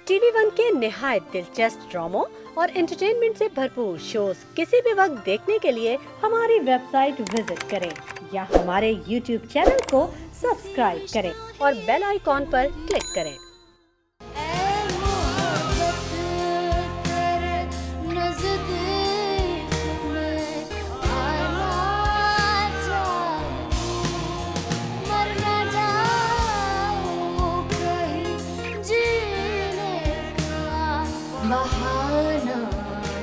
TV one के निहायत दिलचस्प ड्रामों और एंटरटेनमेंट से भरपूर शोज किसी भी वक्त देखने के लिए हमारी वेबसाइट विजिट करें या हमारे यूट्यूब चैनल को सब्सक्राइब करें और बेल आइकॉन पर क्लिक करें। बहाना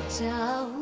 चाहूं।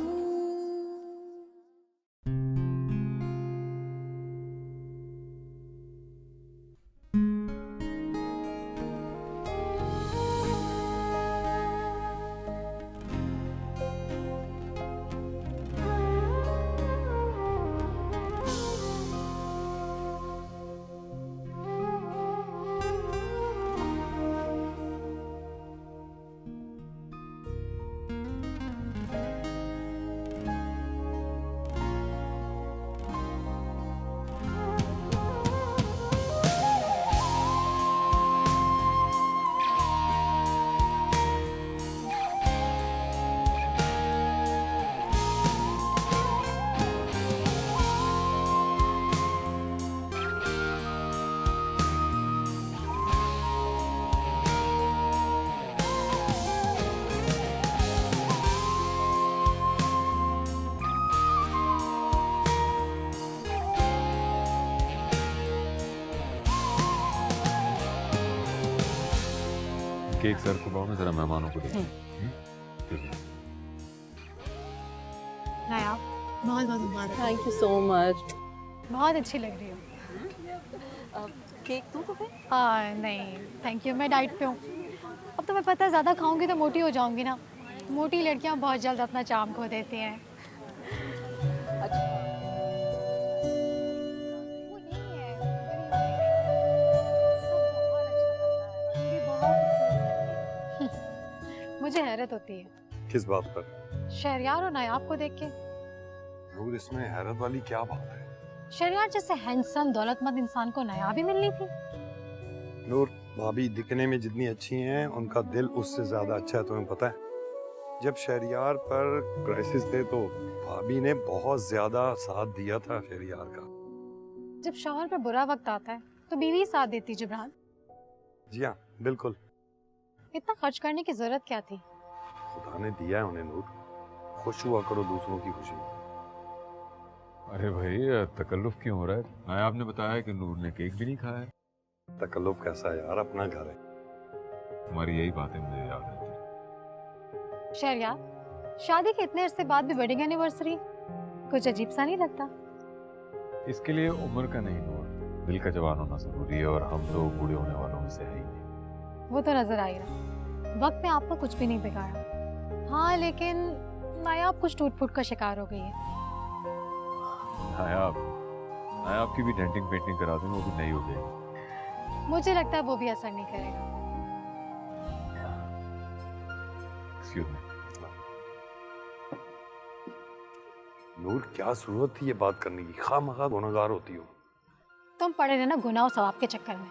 केक सर को पाओ ना जरा मेहमानों को देखो। बहुत बहुत मुबारक। Thank you so much. बहुत अच्छी लग रही हो। केक दूँ तो फिर? हाँ नहीं थैंक यू, मैं डाइट पे हूँ। अब तुम्हें पता है ज़्यादा खाऊंगी तो मोटी हो जाऊंगी ना। मोटी लड़कियाँ बहुत जल्द अपना चार्म खो देती हैं। मुझे हैरत होती है। किस बात पर? शहरयार और नायाब को देख के। नूर, इसमें हैरत वाली क्या बात है? शहरयार जैसे हैंडसम दौलतमंद इंसान को नायाब ही मिलनी थी। नूर, भाभी दिखने में जितनी अच्छी हैं उनका दिल उससे ज्यादा अच्छा है, तुम्हें पता है? जब शहरयार पर क्राइसिस थे तो भाभी ने बहुत ज्यादा साथ दिया था शहरयार का। जब शौहर पे बुरा वक्त आता है तो बीवी साथ देती। जिब्रान जी हाँ, बिल्कुल। इतना खर्च करने की जरूरत क्या थी? खुदा ने दिया है उन्हें नूर, खुश हुआ करो दूसरों की खुशी। अरे भाई तकल्लुफ क्यों हो रहा है? मैं आपने बताया कि नूर ने केक भी नहीं खाया है। तकल्लुफ कैसा है यार, अपना घर है। तुम्हारी यही बातें मुझे याद रहती। शहरयार, शादी के इतने अरसे बाद भी वेडिंग एनिवर्सरी कुछ अजीब सा नहीं लगता? इसके लिए उम्र का नहीं नूर, दिल का जवान होना जरूरी है और हम तो बूढ़े होने वालों में से है ही नहीं। वो तो नजर आई रहा, वक्त ने आपको कुछ भी नहीं बिगाड़ा। हाँ लेकिन नायाब कुछ टूट फूट का शिकार हो गई है। नायाब की भी डेंटिंग पेंटिंग करा दूं, वो भी नहीं हो जाएगी। मुझे लगता है वो भी असर नहीं करेगा। Excuse me. नूर, क्या जरूरत थी ये बात करने की? खामखा गुनहगार होती हो। तुम पड़े रहना गुनाह और सवाब के चक्कर में।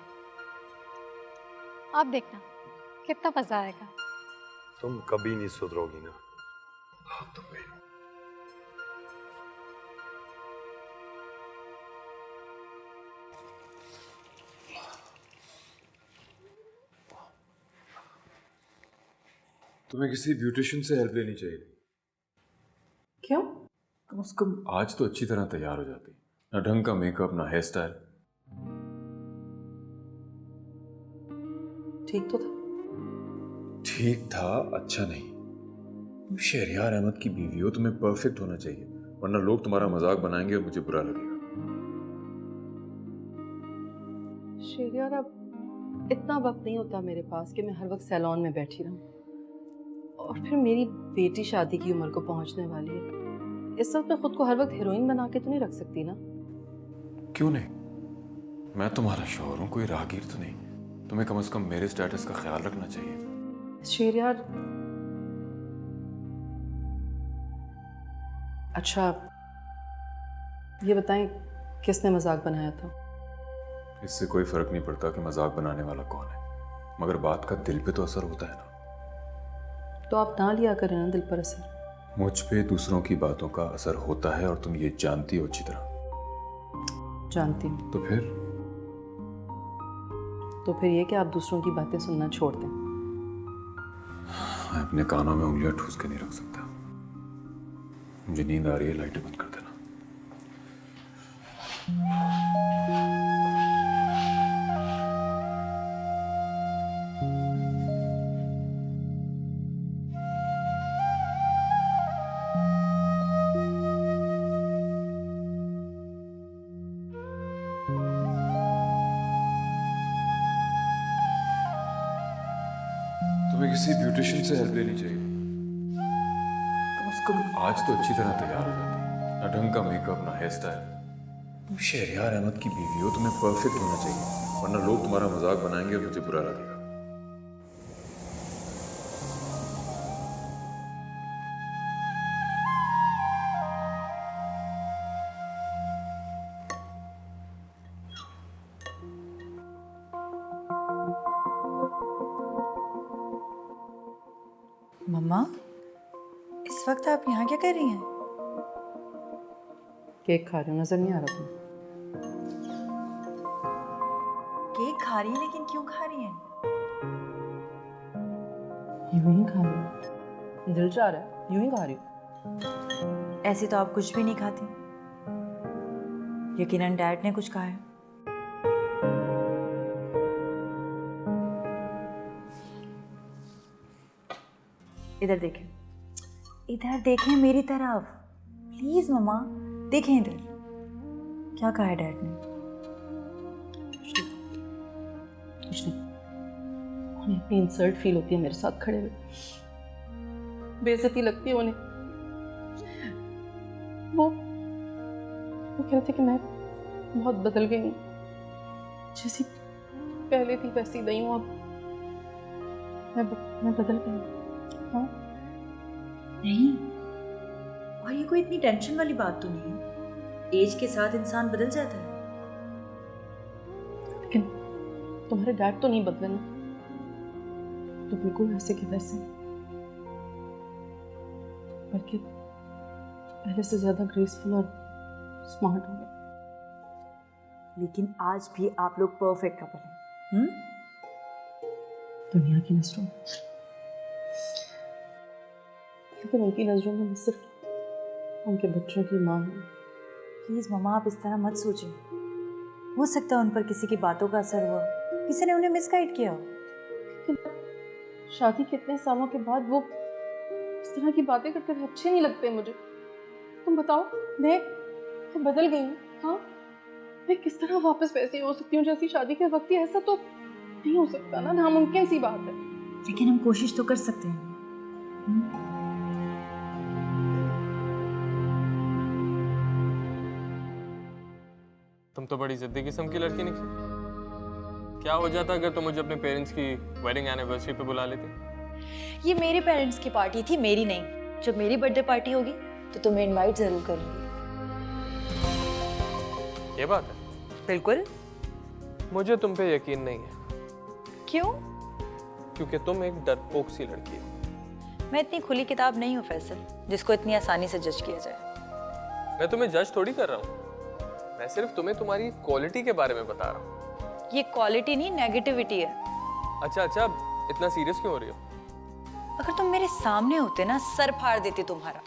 आप देखना कितना मजा आएगा। तुम कभी नहीं सुधरोगी ना। हाँ तो भाई। तुम्हें किसी ब्यूटिशियन से हेल्प लेनी चाहिए। क्यों? कम से कम आज तो अच्छी तरह तैयार हो जाती। ना ढंग का मेकअप, ना हेयर स्टाइल। ठीक तो था। ठीक था, अच्छा नहीं। तुम शहरयार अहमद की बीवी हो, तुम्हें परफेक्ट होना चाहिए, वरना लोग तुम्हारा मजाक बनाएंगे और मुझे बुरा लगेगा। शहरयार, अब इतना वक्त नहीं होता मेरे पास कि मैं हर वक्त सैलून में बैठी रहूं। और फिर मेरी बेटी शादी की उम्र को पहुंचने वाली है। इस वक्त मैं खुद को हर वक्त हीरोइन बना के तो नहीं रख सकती ना। क्यों नहीं? मैं तुम्हारा शौहर हूं, कोई राहगीर तो नहीं। तुम्हें कम से कम मेरे स्टेटस का ख्याल रखना चाहिए। शहरयार, अच्छा ये बताएं किसने मजाक बनाया था? इससे कोई फर्क नहीं पड़ता कि मजाक बनाने वाला कौन है, मगर बात का दिल पे तो असर होता है ना। तो आप ना लिया करें ना दिल पर असर। मुझ पे दूसरों की बातों का असर होता है और तुम ये जानती हो अच्छी तरह। जानती हूँ। तो फिर ये कि आप दूसरों की बातें सुनना छोड़ दें। मैं अपने कानों में उंगलियां ठूस के नहीं रख सकता। मुझे नींद आ रही है, लाइटें बंद कर देना। तुम्हें किसी ब्यूटिशियन से हेल्प लेनी चाहिए। कम से कम आज तो अच्छी तरह तैयार हो जाती। ना ढंग का मेकअप, ना हेयर स्टाइल। तुम शहरयार अहमद की बीवी हो, तुम्हें परफेक्ट होना चाहिए, वरना लोग तुम्हारा मजाक बनाएंगे और मुझे बुरा लगेगा। मम्मा, इस वक्त आप यहाँ क्या कर रही हैं? केक खा रही हूँ, नजर नहीं आ रहा तुम्हें? केक खा रही हैं, लेकिन क्यों खा रही हैं? यूं ही खा रही हूँ, दिल चाह रहा है, यूं ही खा रही हूँ। ऐसे तो आप कुछ भी नहीं खाती। यकीनन डैड ने कुछ कहा है। इधर देखें, इधर देखें मेरी तरफ। प्लीज मम्मा, देखें इधर। क्या कहा है डैड ने? कुछ नहीं। उन्हें अपनी इंसल्ट फील होती है मेरे साथ खड़े हुए, बेइज्जती लगती है उन्हें। वो कहते कि मैं बहुत बदल गई हूँ, जैसी पहले थी वैसी नहीं हूँ अब। मैं बदल गई हूँ। हाँ? नहीं, और ये कोई इतनी टेंशन वाली बात तो नहीं है। एज के साथ इंसान बदल जाता है। लेकिन तुम्हारे डैड तो नहीं बदले ना, तो बिल्कुल वैसे के वैसे, बल्कि पहले से ज्यादा ग्रेसफुल और स्मार्ट हो गए। लेकिन आज भी आप लोग परफेक्ट कपल हैं। दुनिया की नजरों में, लेकिन उनकी नजरों में मैं सिर्फ उनके बच्चों की माँ हूँ। प्लीज मम्मा, आप इस तरह मत सोचें। हो सकता है उन पर किसी की बातों का असर हुआ, किसी ने उन्हें मिसगाइड किया हो। शादी के इतने सालों के बाद वो इस तरह की बातें करते हुए अच्छे नहीं लगते मुझे। तुम बताओ, मैं बदल गई हूँ? हाँ, मैं किस तरह वापस वैसी हो सकती हूँ जैसी शादी के वक्त? ऐसा तो नहीं हो सकता ना, नामुमकिन सी बात है। लेकिन हम कोशिश तो कर सकते हैं। तुम तो बड़ी जिद्दी किस्म की लड़की निकली। क्या हो जाता अगर तुम मुझे अपने पेरेंट्स की वेडिंग एनिवर्सरी पे बुला लेती? ये मेरे पेरेंट्स की पार्टी थी, मेरी नहीं। जब मेरी बर्थडे पार्टी होगी तो तुम्हें इनवाइट जरूर करूंगी। ये बात है? बिल्कुल। मुझे तुम पे यकीन नहीं है। क्यों? क्योंकि तुम एक डरपोक सी लड़की हो। मैं इतनी खुली किताब नहीं हूँ फैसल, जिसको इतनी आसानी से जज किया जाए। मैं तुम्हें जज थोड़ी कर रहा हूँ, मैं सिर्फ तुम्हें तुम्हारी क्वालिटी के बारे में बता रहा हूँ। ये क्वालिटी नहीं, नेगेटिविटी है। अच्छा, इतना सीरियस क्यों हो रही हो? अगर तुम मेरे सामने होते ना, सर फाड़ देती तुम्हारा।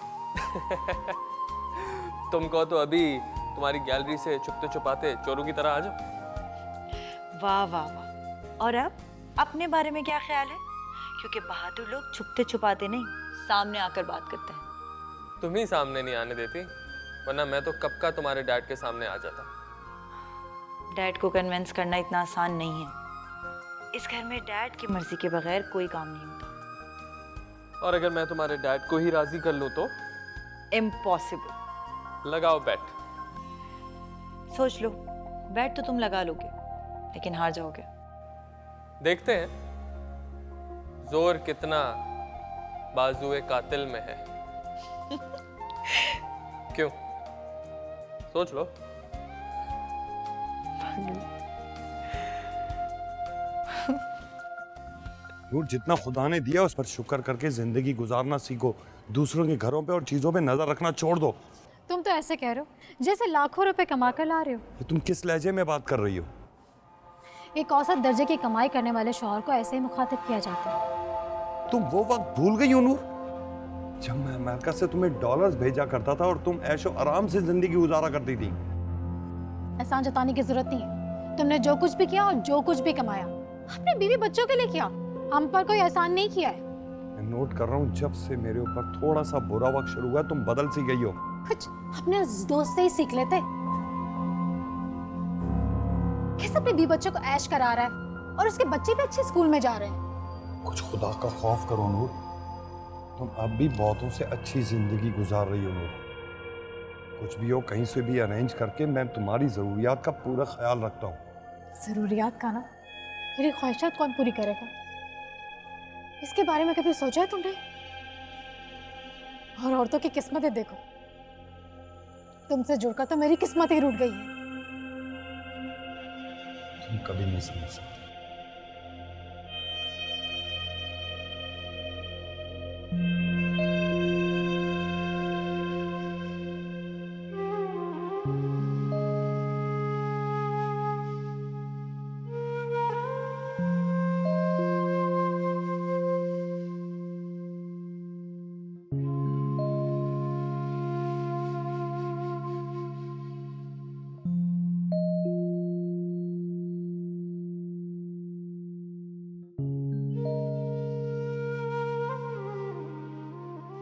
तुम कहो तो अभी तुम्हारी गैलरी से छुपते छुपाते चोरों की तरह आ जाओ। वाह वाह वाह। और अब अपने बारे में क्या ख्याल है? क्योंकि बहादुर लोग छुपते छुपाते नहीं, सामने आकर बात करते हैं। तुम ही सामने नहीं आने देती, वरना मैं तो कब का तुम्हारे डैड के सामने आ जाता। डैड को कन्विंस करना इतना आसान नहीं है। इस घर में डैड की मर्जी के बगैर कोई काम नहीं होता। और अगर मैं तुम्हारे डैड को ही राजी कर लूं तो? इम्पॉसिबल। लगाओ बेट। सोच लो, बैट तो तुम लगा लोगे, लेकिन हार जाओगे। देखते हैं जोर कितना बाजुए कातिल में है। क्यों? सोच लो। नूर, जितना खुदा ने दिया उस पर शुक्र करके जिंदगी गुजारना सीखो। दूसरों के घरों पे और चीजों पे नजर रखना छोड़ दो। तुम तो ऐसे कह रहे हो जैसे लाखों रुपए कमा कर ला रहे हो। तुम किस लहजे में बात कर रही हो? एक औसत दर्जे की कमाई करने वाले शौहर को ऐसे ही मुखातिब किया जाता है। तुम वो वक्त भूल गई हो नूर, जब मैं अमेरिका से तुम्हें डॉलर्स भेजा करता था और तुम ऐशो आराम से जिंदगी गुजारा करती थी। एहसान जताने की जरूरत नहीं है। तुमने जो कुछ भी किया और जो कुछ भी कमाया अपने बीवी बच्चों के लिए किया, हम पर कोई एहसान नहीं किया है। मैं नोट कर रहा हूँ, जब से मेरे ऊपर थोड़ा सा बुरा वक्त शुरू हुआ तुम बदल सी गई हो। कुछ अपने दोस्त से ही सीख लेते। कैसे अपने बीवी बच्चों को ऐश करा रहा है और उसके बच्चे भी अच्छे स्कूल में जा रहे हैं। कुछ खुदा का खौफ करो नूर, तुम अब भी बहुतों से अच्छी जिंदगी गुजार रही हो नूर। कुछ भी हो, कहीं से भी अरेंज करके मैं तुम्हारी जरूरियात का पूरा ख्याल रखता हूँ। जरूरियात का ना, मेरी ख्वाहिशात कौन पूरी करेगा? इसके बारे में कभी सोचा है तुमने? और औरतों की किस्मतें देखो, तुमसे जुड़कर तो मेरी किस्मत ही रूठ गई है। तुम कभी नहीं समझ सकती।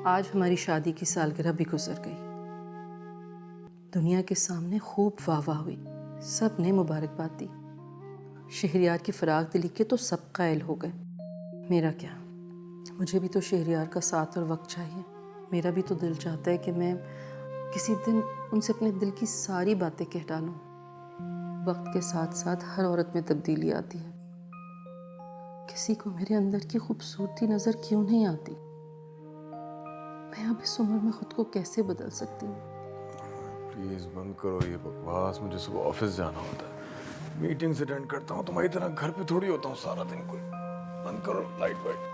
आज हमारी शादी की सालगिरह भी गुजर गई। दुनिया के सामने खूब वाह हुई, सब ने मुबारकबाद दी। शहरियार की फराग दिली के तो सब कायल हो गए। मेरा क्या, मुझे भी तो शहरियार का साथ और वक्त चाहिए। मेरा भी तो दिल चाहता है कि मैं किसी दिन उनसे अपने दिल की सारी बातें कह डालूं। वक्त के साथ साथ हर औरत में तब्दीली आती है। किसी को मेरे अंदर की खूबसूरती नजर क्यों नहीं आती? मैं अब इस उम्र में खुद को कैसे बदल सकती हूँ? प्लीज बंद करो ये बकवास। मुझे सुबह ऑफिस जाना होता है, मीटिंग्स अटेंड करता हूँ। तुम्हारी तरह घर पे थोड़ी होता हूँ सारा दिन। कोई बंद करो लाइट वाइट।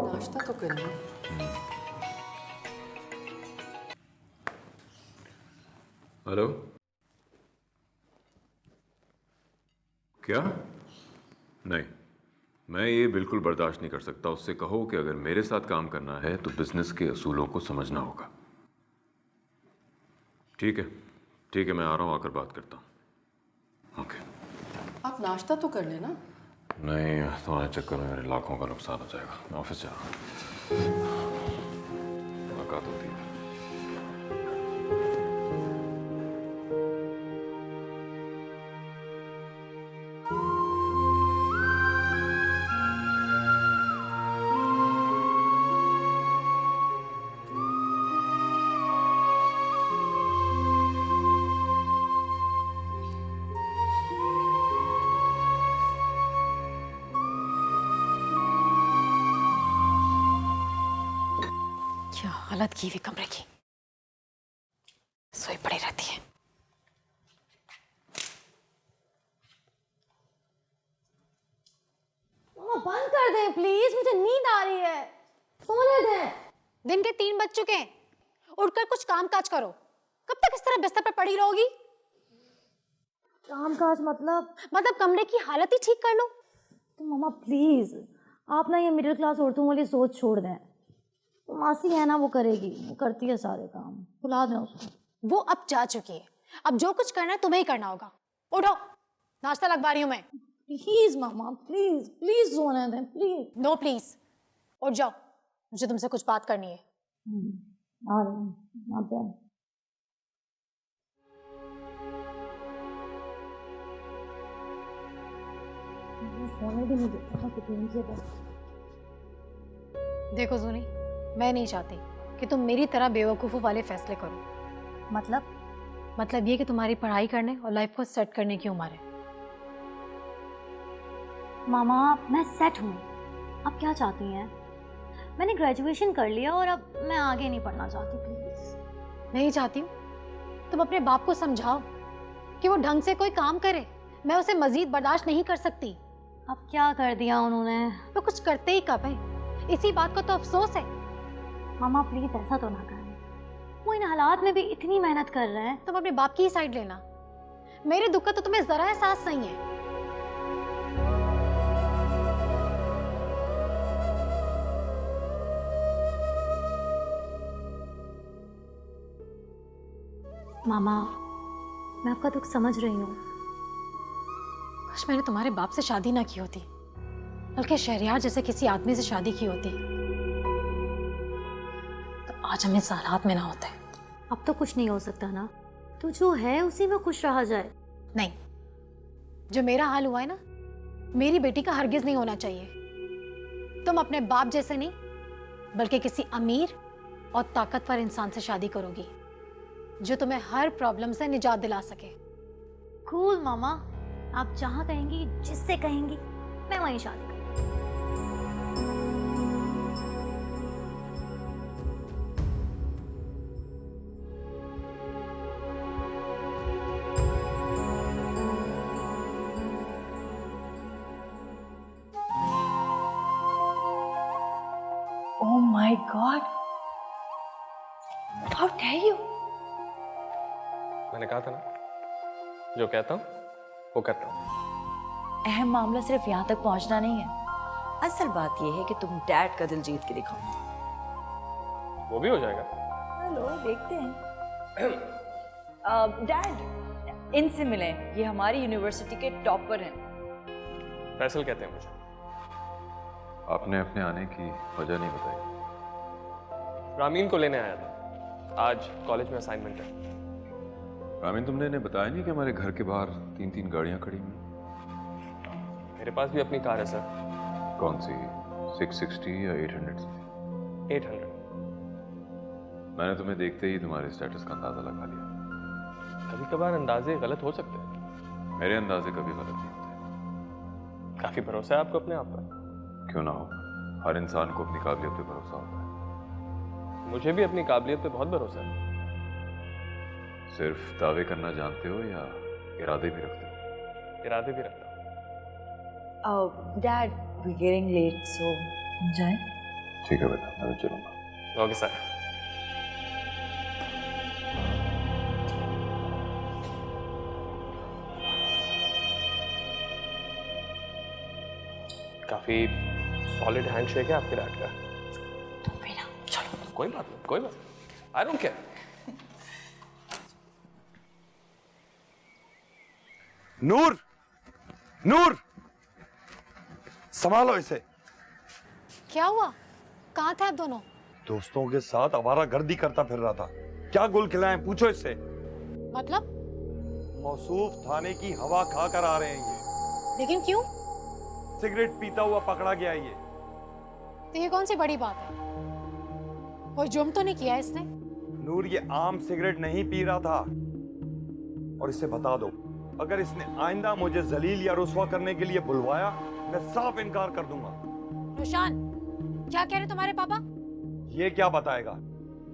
नाश्ता तो करेंगे। हेलो, क्या? नहीं, मैं ये बिल्कुल बर्दाश्त नहीं कर सकता। उससे कहो कि अगर मेरे साथ काम करना है तो बिजनेस के असूलों को समझना होगा। ठीक है, ठीक है, मैं आ रहा हूँ, आकर बात करता हूँ। ओके। आप नाश्ता तो कर लेना। नहीं, तुम्हारे चक्कर में मेरे लाखों का नुकसान हो जाएगा। मैं ऑफिस जा रहा हूँ, मुलाकात होती है। क्या हालत की हुई कमरे की, सोई पड़ी रहती है। मामा बंद कर दें प्लीज, मुझे नींद आ रही है, सोने दें। दिन के 3 बज चुके हैं, उठकर कुछ काम काज करो। कब तक इस तरह बिस्तर पर पड़ी रहोगी? काम काज मतलब कमरे की हालत ही ठीक कर लो। तो मामा प्लीज आप ना ये मिडिल क्लास औरतों वाली सोच छोड़ दें। तो मासी है ना, वो करेगी, वो करती है सारे काम, बुला दें उसको। वो अब जा चुकी है, अब जो कुछ करना है तुम्हें ही करना होगा। उठो, नाश्ता लगवा रही हूँ मैं। प्लीज मामा, प्लीज प्लीज सोने दें प्लीज। नो प्लीज, उठ जाओ, मुझे तुमसे कुछ बात करनी है। आ रही हूँ, आते हैं। मुझे सोने भी नहीं देता था सुकून से बस। देखो जूनी, मैं नहीं चाहती कि तुम मेरी तरह बेवकूफ़ों वाले फैसले करो। मतलब ये कि तुम्हारी पढ़ाई करने और लाइफ को सेट करने की उम्र है। मामा मैं सेट हूँ, आप क्या चाहती हैं? मैंने ग्रेजुएशन कर लिया और अब मैं आगे नहीं पढ़ना चाहती। प्लीज नहीं चाहती हूँ? तुम अपने बाप को समझाओ कि वो ढंग से कोई काम करे। मैं उसे मजीद बर्दाश्त नहीं कर सकती। अब क्या कर दिया उन्होंने? वो कुछ करते ही कब है, इसी बात को तो अफसोस है। मामा प्लीज ऐसा तो ना करें, वो इन हालात में भी इतनी मेहनत कर रहे हैं। तुम अपने बाप की ही साइड लेना। मेरे दुख का तो तुम्हें जरा एहसास नहीं है। मामा मैं आपका दुख समझ रही हूँ। काश मैंने तुम्हारे बाप से शादी ना की होती, बल्कि शहरयार जैसे किसी आदमी से शादी की होती, तो आज हम इस हालात में ना होते। अब तो कुछ नहीं हो सकता ना, तो जो है उसी में खुश रहा जाए। नहीं, जो मेरा हाल हुआ है ना, मेरी बेटी का हरगिज नहीं होना चाहिए। तुम अपने बाप जैसे नहीं, बल्कि किसी अमीर और ताकतवर इंसान से शादी करोगी, जो तुम्हें हर प्रॉब्लम से निजात दिला सके। कूल मामा, आप जहाँ कहेंगी, जिससे कहेंगी, मैं वहीं शादी करूँगी। Oh my God! How dare you? मैंने कहा था ना, जो कहता हूँ वो करता हूँ। अहम मामला सिर्फ यहाँ तक पहुँचना नहीं है। असल बात यह है कि तुम डैड का दिल जीत के दिखाओ। वो भी हो जाएगा। हेलो, देखते हैं। डैड, इनसे मिलें। ये हमारी यूनिवर्सिटी के टॉपर हैं। फैसल कहते हैं मुझे। आपने अपने आने की वजह नहीं बताई। रामीन को लेने आया था, आज कॉलेज में असाइनमेंट है। रामीन, तुमने इन्हें बताया नहीं कि हमारे घर के बाहर 3-3 गाड़ियां खड़ी हुई? मेरे पास भी अपनी कार है सर। कौन सी, 660 या 800? 800। मैंने तुम्हें देखते ही तुम्हारे स्टेटस का अंदाजा लगा लिया। कभी कभार अंदाजे गलत हो सकते हैं। मेरे अंदाजे कभी गलत नहीं होते। काफी भरोसा है आपको अपने आप पर। क्यों ना हो, हर इंसान को अपनी काबिलियत पे भरोसा होता है। मुझे भी अपनी काबिलियत पे बहुत भरोसा है। सिर्फ दावे करना जानते हो या इरादे भी रखते हो? इरादे भी रखता हूँ। डैड, वी गेटिंग लेट, सो हम जाएं? ठीक है बेटा, मैं भी चलूंगा। Okay sir. काफी सॉलिड हैंडशेक है आपके डैड का। तुम भी ना, चलो। कोई बात नहीं, कोई बात नहीं। I don't care. नूर, नूर, संभालो इसे। क्या हुआ? कहाँ थे आप दोनों? दोस्तों के साथ आवारागर्दी करता फिर रहा था। क्या गुल खिलाएं, पूछो इससे। मतलब? मौसूफ थाने की हवा खा कर आ रहे हैं ये। लेकिन क्यों? सिगरेट पीता हुआ पकड़ा गया ये। तो ये कौन सी बड़ी बात है? कोई जुर्म तो नहीं किया इसने? नूर, ये आम सिगरेट नहीं पी रहा था। और इसे बता दो, अगर इसने आइंदा मुझे जलील या रुस्वा करने के लिए बुलवाया, मैं साफ इनकार कर दूंगा। रोशान, क्या कह रहे तुम्हारे पापा? ये क्या बताएगा?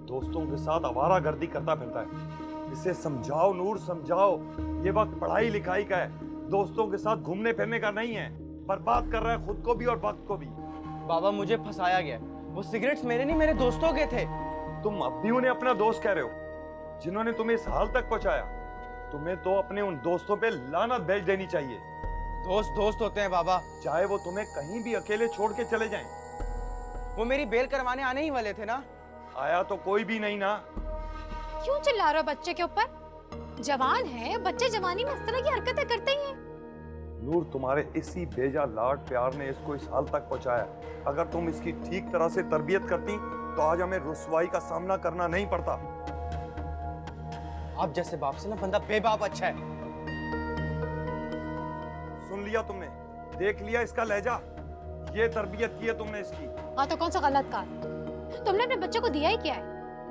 दोस्तों के साथ आवारागर्दी करता फिरता है। इसे समझाओ नूर, समझाओ। ये वक्त पढ़ाई लिखाई का है, दोस्तों के साथ घूमने फिरने का नहीं है। बर्बाद कर रहा है खुद को भी और वक्त को भी। बाबा, मुझे फंसाया गया। वो सिगरेट्स मेरे नहीं, मेरे दोस्तों के थे। तुम अब भी उन्हें अपना दोस्त कह रहे हो, जिन्होंने तुम्हें इस हाल तक पहुंचाया। तुम्हें तो अपने उन दोस्तों पे लानत भेज देनी चाहिए। दोस्त दोस्त होते हैं बाबा। चाहे वो तुम्हें कहीं भी अकेले छोड़ के चले जाएं। वो मेरी बेल करवाने आने ही वाले थे ना। आया तो कोई भी नहीं ना। क्यों चिल्ला रहे हो बच्चे के ऊपर? जवान है, बच्चे जवानी में इस तरह की हरकतें करते ही हैं। नूर, तुम्हारे इसी बेजा लाड प्यार ने इसको इस हाल तक पहुंचाया। अगर तुम इसकी ठीक तरह से तरबियत करती तो आज हमें रुसवाई का सामना करना नहीं पड़ता। आप जैसे बाप से ना बंदा बेबाप अच्छा है। सुन लिया तुमने? देख लिया इसका लहजा, ये तरबियत की है तुमने इसकी। हाँ तो कौन सा गलत काम? तुमने अपने बच्चे को दिया ही क्या है?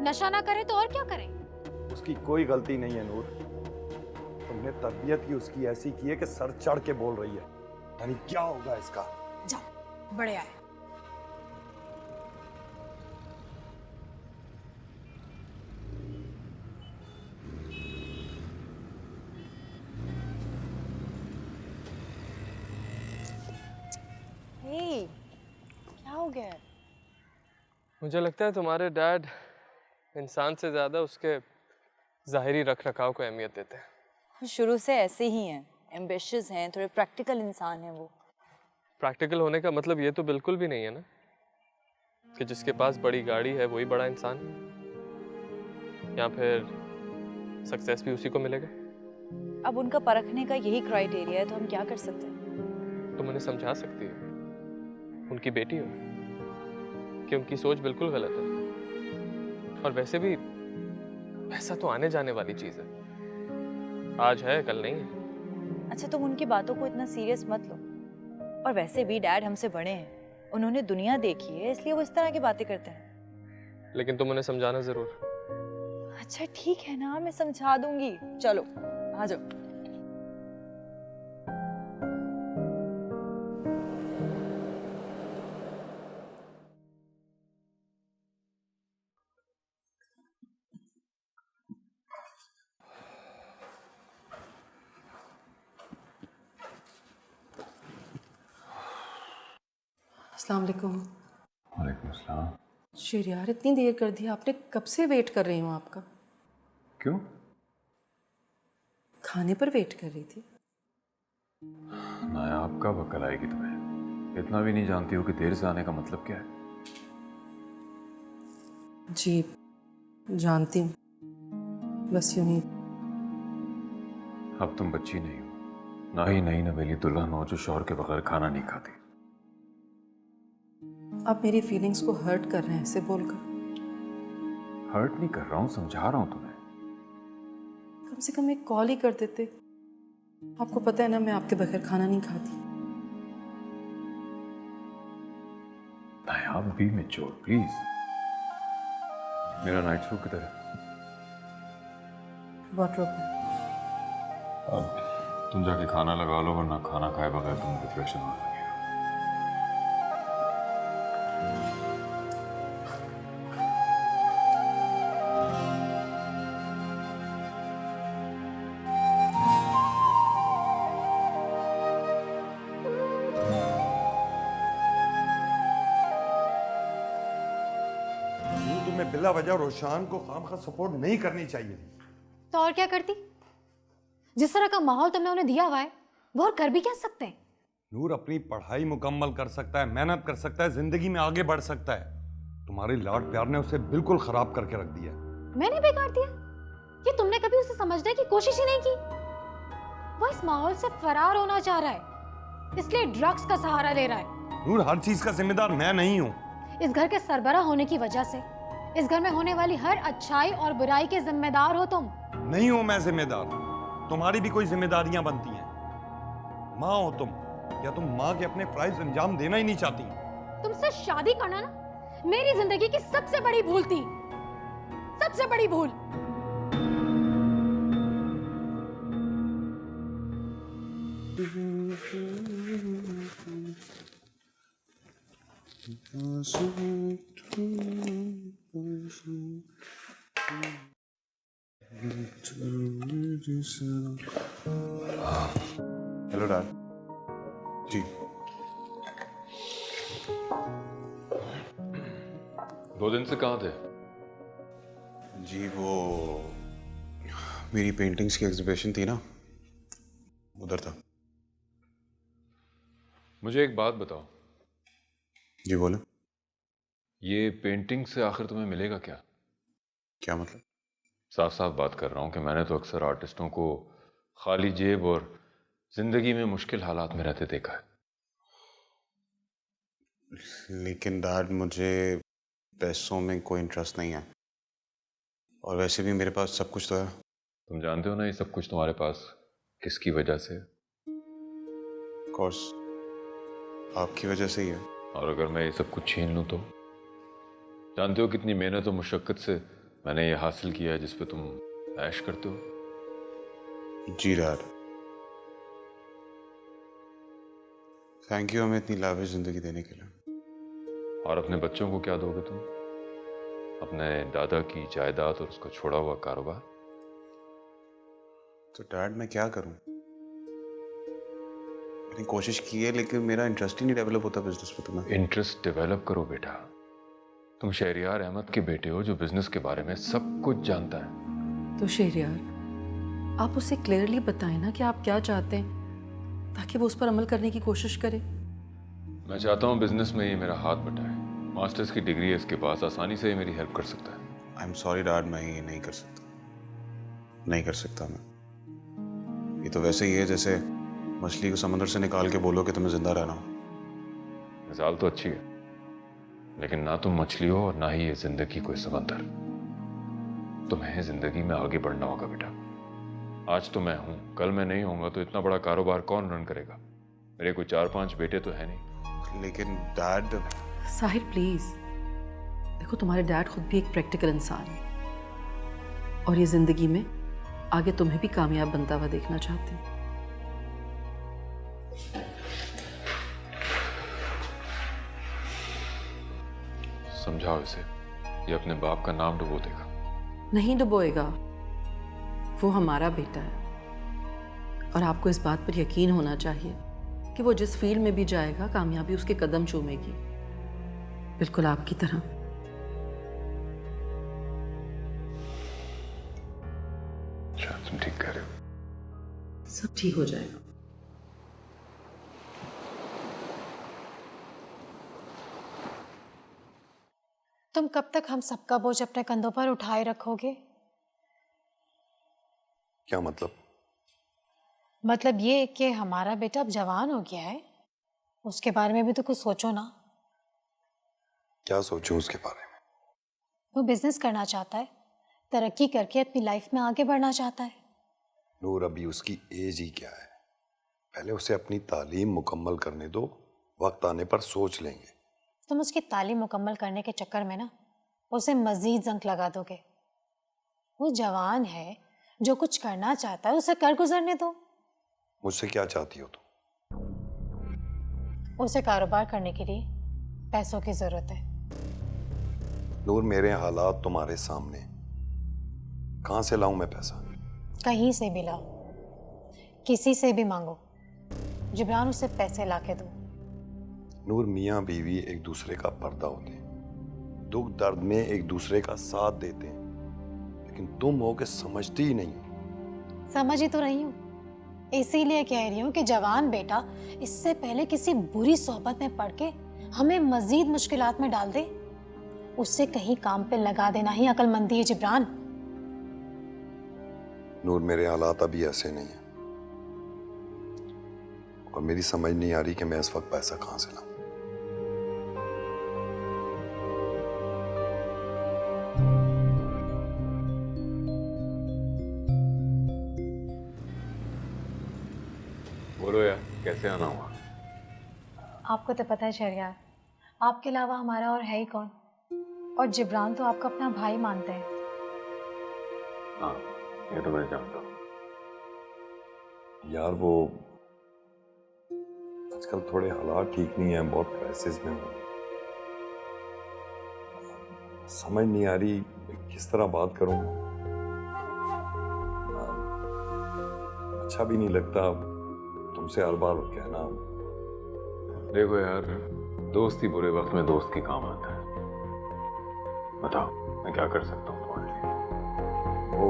नशा ना करे तो और क्या करे? उसकी कोई गलती नहीं है नूर, तुमने तरबियत ही उसकी ऐसी की है कि सर चढ़ के बोल रही है। यानी क्या होगा इसका? जाओ, बड़े आए। हे, क्या हो गया है? मुझे लगता है तुम्हारे डैड इंसान से ज़्यादा उसके ज़ाहिरी रख रखाव को अहमियत देते हैं। वो शुरू से ऐसे ही हैं, एम्बिशियस हैं, थोड़े प्रैक्टिकल इंसान हैं वो। प्रैक्टिकल होने का मतलब ये तो बिल्कुल भी नहीं है ना कि जिसके पास बड़ी गाड़ी है वही बड़ा इंसान है, या फिर सक्सेस भी उसी को मिलेगा। अब उनका परखने का यही क्राइटेरिया है तो हम क्या कर सकते हैं? तुम उन्हें समझा सकती हो, उनकी बेटी हो, कि उनकी सोच बिल्कुल गलत है। और वैसे भी पैसा तो आने जाने वाली चीज है, आज है कल नहीं है। अच्छा तुम उनकी बातों को इतना सीरियस मत लो। और वैसे भी डैड हमसे बड़े हैं, उन्होंने दुनिया देखी है, इसलिए वो इस तरह की बातें करते हैं। लेकिन तुम उन्हें समझाना जरूर। अच्छा ठीक है ना, मैं समझा दूंगी। चलो आ जाओ। अस्सलाम वालेकुम। वालेकुम अस्सलाम। शहरयार इतनी देर कर दी आपने, कब से वेट कर रही हूँ आपका। क्यों? खाने पर वेट कर रही थी। नायाब कब अकल आएगी तुम्हें? इतना भी नहीं जानती हो कि देर से आने का मतलब क्या है? जी जानती हूँ, बस यूं ही। अब तुम बच्ची नहीं हो, ना ही नई नवेली दुल्हन हो जो शौहर के बगैर खाना नहीं खाती। आप मेरी फीलिंग्स को हर्ट कर रहे हैं ऐसे बोलकर। हर्ट नहीं कर रहा हूँ, समझा रहा हूँ तुम्हें। कम से कम एक कॉल ही कर देते। आपको पता है ना मैं आपके बगैर खाना नहीं खाती। नायाब बी मैच्योर प्लीज। मेरा नाइट सूट किधर है? वार्डरोब में। अब तुम जाके खाना लगा लो, वरना खाना खाए बगैर तुम डिप्रेशन हो जाएगी। तुम्हें बिला वजह रोशान को खामखा सपोर्ट नहीं करनी चाहिए। तो और क्या करती? जिस तरह का माहौल तुमने उन्हें दिया हुआ है वो और कर भी क्या सकते हैं? नूर अपनी पढ़ाई मुकम्मल कर सकता है, मेहनत कर सकता है, जिंदगी में आगे बढ़ सकता है। तुम्हारे लाड प्यार ने उसे बिल्कुल खराब करके रख दिया। मैंने बिगाड़ दिया? ये तुमने कभी उसे समझने की कोशिश ही नहीं की? वो इस माहौल से फरार होना चाह रहा है, इसलिए ड्रग्स का सहारा ले रहा है। नूर हर चीज का जिम्मेदार मैं नहीं हूँ। इस घर के सरबरा होने की वजह से इस घर में होने वाली हर अच्छाई और बुराई के जिम्मेदार हो तुम। नहीं हूं मैं जिम्मेदार, तुम्हारी भी कोई जिम्मेदारियां बनती हैं। माँ हो तुम, या तुम माँ के अपने फराइज अंजाम देना ही नहीं चाहती? तुमसे शादी करना ना मेरी जिंदगी की सबसे बड़ी भूल थी, सबसे बड़ी भूल। हेलो डैड जी। 2 दिन से कहाँ थे? जी वो मेरी पेंटिंग्स की एग्जीबिशन थी ना, उधर था। मुझे एक बात बताओ। जी बोले। ये पेंटिंग से आखिर तुम्हें मिलेगा क्या? क्या मतलब? साफ साफ बात कर रहा हूँ कि मैंने तो अक्सर आर्टिस्टों को खाली जेब और जिंदगी में मुश्किल हालात में रहते देखा है। लेकिन डैड मुझे पैसों में कोई इंटरेस्ट नहीं है, और वैसे भी मेरे पास सब कुछ तो है। तुम जानते हो ना ये सब कुछ तुम्हारे पास किसकी वजह से? कोर्स आपकी वजह से ही है। और अगर मैं ये सब कुछ छीन लूँ तो? जानते हो कितनी मेहनत और मुशक्कत से मैंने ये हासिल किया है जिस पे तुम ऐश करते हो। जी डैड, थैंक यू हमें इतनी लाविश जिंदगी देने के लिए। और अपने बच्चों को क्या दोगे तुम? अपने दादा की जायदाद और उसका छोड़ा हुआ कारोबार? तो डैड मैं क्या करूं? मैंने कोशिश की है लेकिन मेरा इंटरेस्ट ही नहीं डेवलप होता बिजनेस में। तुम्हें इंटरेस्ट डेवलप करो बेटा। तुम शहरियार अहमद के बेटे हो जो बिजनेस के बारे में सब कुछ जानता है। तो शहरियार, आप उसे क्लियरली बताएं ना कि आप क्या चाहते हैं, ताकि वो उस पर अमल करने की कोशिश करे। मैं चाहता हूँ बिजनेस में ये मेरा हाथ बटाए। मास्टर्स की डिग्री है इसके पास, आसानी से ये मेरी हेल्प कर सकता है। आई एम सॉरी डैड, मैं ये नहीं कर सकता, नहीं कर सकता मैं। ये तो वैसे ही है जैसे मछली को समंदर से निकाल के बोलो कि तुम्हें जिंदा रहना हो। मिसाल तो अच्छी है, लेकिन ना तुम मछली हो और ना ही ये जिंदगी कोई समंदर। तुम्हें जिंदगी में आगे बढ़ना होगा बेटा। आज तो मैं हूं, कल मैं नहीं होऊंगा तो इतना बड़ा कारोबार कौन रन करेगा? मेरे कोई 4-5 बेटे तो है नहीं। लेकिन डैड। साहिर प्लीज, देखो तुम्हारे डैड खुद भी एक प्रैक्टिकल इंसान है और ये जिंदगी में आगे तुम्हें भी कामयाब बनता हुआ देखना चाहते हैं। समझाओ इसे, ये अपने बाप का नाम डुबो देगा। नहीं डुबोएगा, वो हमारा बेटा है और आपको इस बात पर यकीन होना चाहिए कि वो जिस फील्ड में भी जाएगा कामयाबी उसके कदम चूमेगी, बिल्कुल आपकी तरह। अच्छा, तुम ठीक कह रहे हो। सब ठीक हो जाएगा। तुम कब तक हम सबका बोझ अपने कंधों पर उठाए रखोगे? क्या मतलब? मतलब ये कि हमारा बेटा अब जवान हो गया है, उसके बारे में भी तो कुछ सोचो ना। क्या सोचूं उसके बारे में? वो बिजनेस करना चाहता है, तरक्की करके अपनी लाइफ में आगे बढ़ना चाहता है। नूर, अभी उसकी एज ही क्या है? पहले उसे अपनी तालीम मुकम्मल करने दो, वक्त आने पर सोच लेंगे। तुम उसकी तालीम मुकम्मल करने के चक्कर में ना उसे मजीद जंक लगा दोगे। वो जवान है, जो कुछ करना चाहता है उसे कर गुजरने दो। मुझसे क्या चाहती हो तुम? उसे कारोबार करने के लिए पैसों की जरूरत है। नूर, मेरे हालात तुम्हारे सामने, कहां से लाऊं मैं पैसा? कहीं से भी लाओ, किसी से भी मांगो, जिब्रान उसे पैसे लाके दो। नूर, मियाँ बीवी एक दूसरे का पर्दा होते हैं, दुख दर्द में एक दूसरे का साथ देते हैं, लेकिन तुम हो के समझती ही नहीं हो। समझ ही तो रही हूँ, इसीलिए कह रही हूँ कि जवान बेटा इससे पहले किसी बुरी सोहबत में पड़ के हमें मजीद मुश्किलात में डाल दे, उससे कहीं काम पे लगा देना ही अक्लमंदी है जिब्रान। नूर, मेरे हालात अभी ऐसे नहीं है और मेरी समझ नहीं आ रही कि मैं इस वक्त पैसा कहां से लाऊं। बोलो यार, कैसे आना हुआ? आपको तो पता है शहरियार, आपके अलावा हमारा और है ही कौन, और जिब्रान तो आपका अपना भाई मानते हैं। हाँ, ये तो मैं जानता हूँ। यार, वो आजकल थोड़े हालात ठीक नहीं है, बहुत क्राइसिस में हूँ। समझ नहीं आ रही किस तरह बात करूं। अच्छा भी नहीं लगता तुमसे हर बार कहना। देखो यार, दोस्ती बुरे वक्त में दोस्त के काम आता है। बताओ मैं क्या कर सकता हूँ तुम्हारे लिए? वो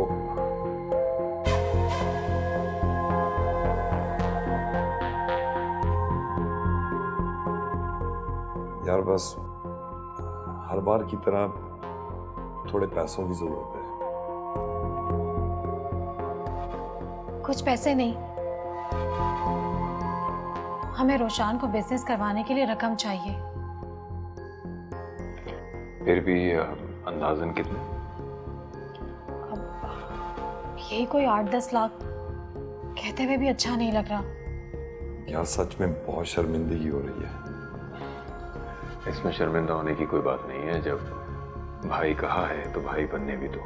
यार, बस हर बार की तरह थोड़े पैसों की जरूरत है। कुछ पैसे नहीं, हमें रोशान को बिजनेस करवाने के लिए रकम चाहिए। फिर भी अंदाजन कितने? अब यही कोई 8-10 लाख, कहते हुए भी अच्छा नहीं लग रहा। यार सच में बहुत शर्मिंदगी हो रही है। इसमें शर्मिंदा होने की कोई बात नहीं है। जब भाई कहा है तो भाई बनने भी दो।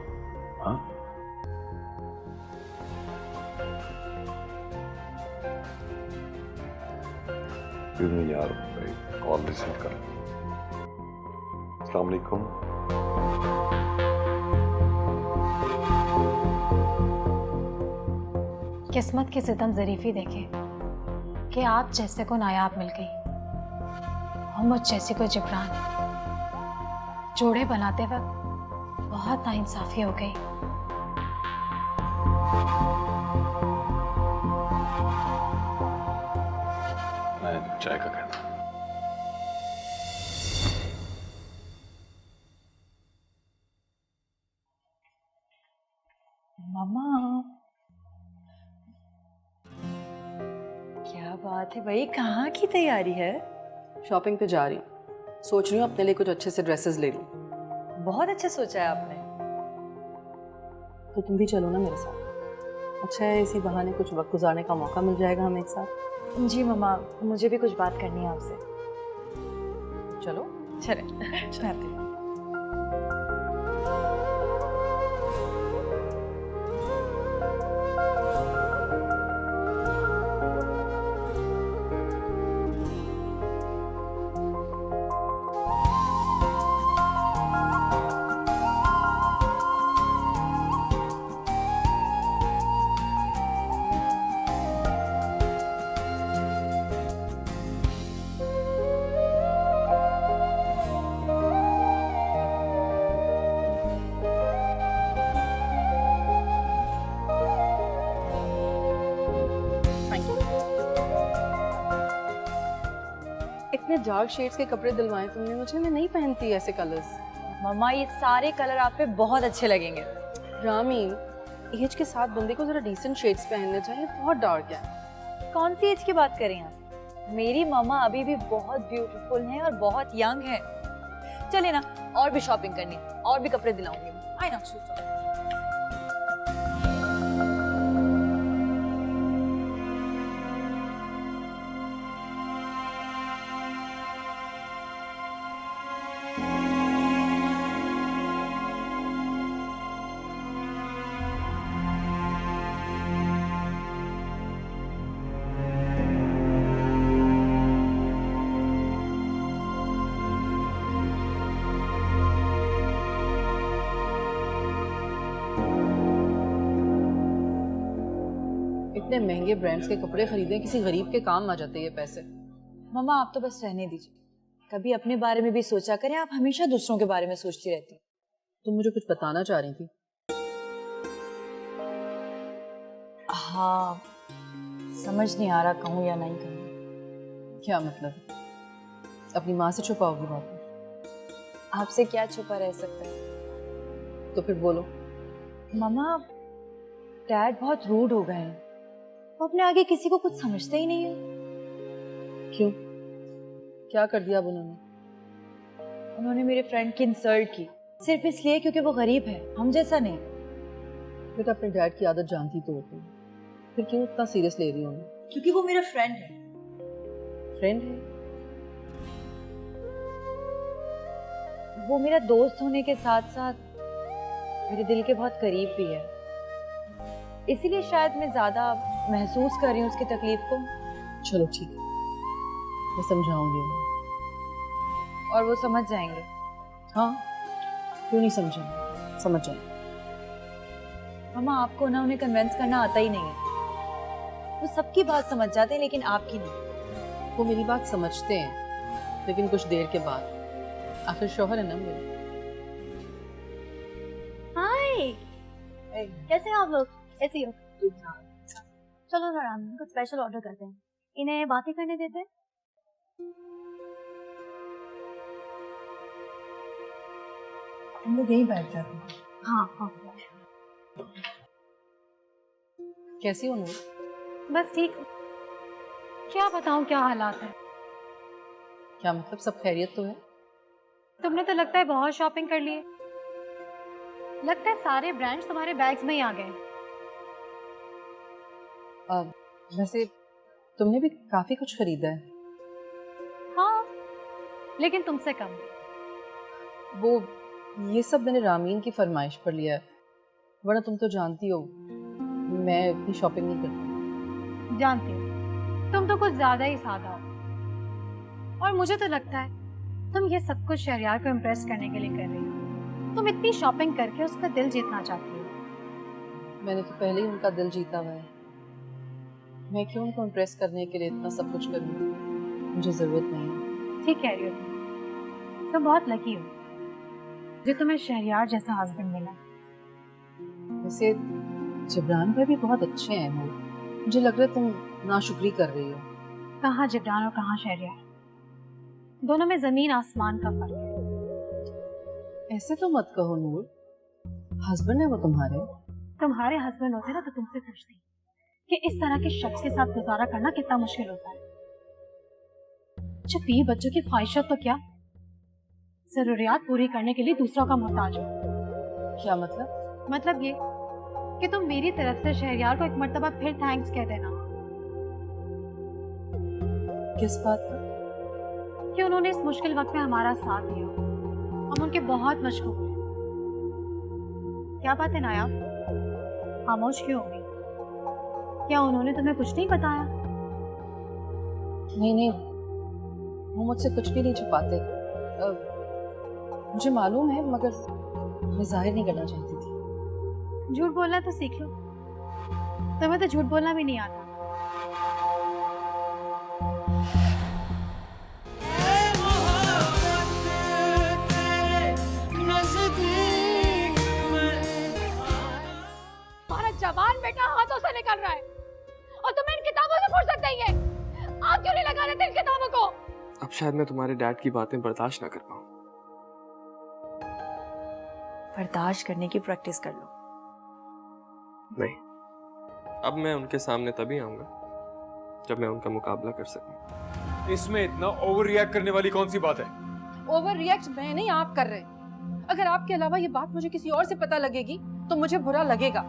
हाँ, यार भाई कॉल रिसीव कर। अस्सलाम वालेकुम। किस्मत की सितम जरीफी देखे कि आप जैसे को नायाब मिल गई और मुझ जैसी को जिब्रान। जोड़े बनाते वक्त बहुत नाइंसाफी हो गई। मैं चाय का कहता। मामा, क्या बात है भाई, कहाँ की तैयारी है? शॉपिंग पे जा रही हूँ। सोच रही हूँ अपने लिए कुछ अच्छे से ड्रेसेस ले लूँ। बहुत अच्छा सोचा है आपने। तो तुम भी चलो ना मेरे साथ। अच्छा है, इसी बहाने कुछ वक्त गुजारने का मौका मिल जाएगा हमें एक साथ। जी मामा, मुझे भी कुछ बात करनी है आपसे। चलो चले चाहती हूँ। इतने डार्क शेड्स के कपड़े दिलवाए तुमने मुझे, मैं नहीं पहनती ऐसे कलर्स। मम्मा, ये सारे कलर आप पे बहुत अच्छे लगेंगे। रामी, एज के साथ बंदे को जरा डिसेंट शेड्स पहनने चाहिए, बहुत डार्क है। कौन सी एज की बात करें आप? मेरी मम्मा अभी भी बहुत ब्यूटीफुल हैं और बहुत यंग हैं। चलिए ना, और भी शॉपिंग करनी है, और भी कपड़े दिलाऊंगी। आई ना। इतने महंगे ब्रांड्स के कपड़े खरीदें, किसी गरीब के काम आ जाते ये पैसे। मम्मा, आप तो बस रहने दीजिए, कभी अपने बारे में भी सोचा करें। आप हमेशा दूसरों के बारे में सोचती रहती हैं। तुम मुझे कुछ बताना चाह रही थी? हाँ, समझ नहीं आ रहा कहूँ या नहीं कहूँ। क्या मतलब? अपनी माँ से छुपाओगी बात? आपसे क्या छुपा रह सकता है? तो फिर बोलो। मम्मा, डैड बहुत रूड हो गए हैं। वो अपने आगे किसी को कुछ समझते ही नहीं है। क्यों? क्या कर दिया अब उन्होंने? उन्होंने मेरे फ्रेंड की इंसल्ट की, सिर्फ इसलिए क्योंकि वो गरीब है, हम जैसा नहीं। बेटा, अपने डैड की आदत जानती तो होती, फिर क्यों इतना सीरियस ले रही हो? क्योंकि वो मेरा फ्रेंड है। फ्रेंड है? वो मेरा दोस्त होने के साथ साथ मेरे दिल के बहुत करीब भी है, इसीलिए शायद मैं ज्यादा महसूस कर रही हूँ उसकी तकलीफ को। चलो ठीक है, मैं समझाऊंगी उन्हें। और वो समझ जाएंगे। हाँ, क्यों नहीं समझेंगे, समझ जाएंगे। मम्मा, आपको ना उन्हें कन्विंस करना आता ही नहीं है। वो सबकी बात समझ जाते हैं लेकिन आपकी नहीं। वो मेरी बात समझते हैं, लेकिन कुछ देर के बाद। आखिर शौहर है ना मेरे। हाय, कैसे हैं आप लोग? ऐसे ही हो? चलो ना राम, कुछ स्पेशल ऑर्डर करते हैं, इन्हें बातें करने देते हैं। हम लोग यहीं बैठ जाते हैं। हाँ हाँ। कैसी हो नूर? बस ठीक। क्या बताऊं क्या हालात है। क्या मतलब, सब खैरियत तो है? तुमने तो लगता है बहुत शॉपिंग कर ली है। लगता है सारे ब्रांड्स तुम्हारे बैग्स में ही आ गए। वैसे तुमने भी काफी कुछ खरीदा है। हाँ, लेकिन तुमसे कम। वो ये सब मैंने रामीन की फरमाइश पर लिया है, वरना तुम तो जानती हो मैं इतनी शॉपिंग नहीं करती। जानती हूँ तुम तो कुछ ज्यादा ही सादा हो, और मुझे तो लगता है तुम ये सब कुछ शहरयार को इम्प्रेस करने के लिए कर रही हो। तुम इतनी शॉपिंग करके उसका दिल जीतना चाहती हो। मैंने तो पहले ही उनका दिल जीता हुआ है, मैं क्यों उनको इम्प्रेस करने के लिए इतना सब कुछ करूँ, मुझे जरूरत नहीं है। ठीक कह रही हो तुम बहुत लकी हो जो तुम्हें शहरयार जैसा हस्बैंड मिला। वैसे जिब्रान भाई भी बहुत अच्छे हैं, मुझे लग रहा है तुम नाशुक्री कर रही हो। कहाँ जिब्रान और कहाँ शहरयार, दोनों में जमीन आसमान का फर्क है। ऐसे तो मत कहो नूर, हस्बैंड है वो तुम्हारे हस्बैंड होते ना तो तुमसे पूछती कि इस तरह के शख्स के साथ गुजारा करना कितना मुश्किल होता है, जो 20 बच्चों की ख्वाहिशत तो क्या जरूरियात पूरी करने के लिए दूसरों का मोहताज हो। क्या मतलब? मतलब ये कि तुम मेरी तरफ से शहरयार को एक मर्तबा फिर थैंक्स कह देना। किस बात का? कि उन्होंने इस मुश्किल वक्त में हमारा साथ दिया, हम उनके बहुत मशहूर हैं। क्या बात है नायाब, खामोश क्यों हो गई? क्या उन्होंने तुम्हें कुछ नहीं बताया? नहीं, वो मुझसे कुछ भी नहीं छुपाते। मुझे मालूम है, मगर मैं जाहिर नहीं करना चाहती थी। झूठ बोलना तो सीख लो, तुम्हें तो झूठ बोलना भी नहीं आता। तुम्हारा जवान बेटा हाथों से निकल रहा है और तुम्हें इन किताबों से फुर्सत नहीं है। आग क्यों नहीं लगा रहे थे इन किताबों को? अब शायद मैं तुम्हारे डैड की बातें बर्दाश्त ना कर पाऊँ। बर्दाश्त करने की प्रैक्टिस कर लो। नहीं, अब मैं उनके सामने तभी आऊंगा जब मैं उनका मुकाबला कर सकूं। इसमें इतना ओवर रिएक्ट करने वाली कौन सी बात है? ओवर रिएक्ट मैं नहीं, आप कर रहे हैं। अगर आपके अलावा ये बात मुझे किसी और से पता लगेगी तो मुझे बुरा लगेगा।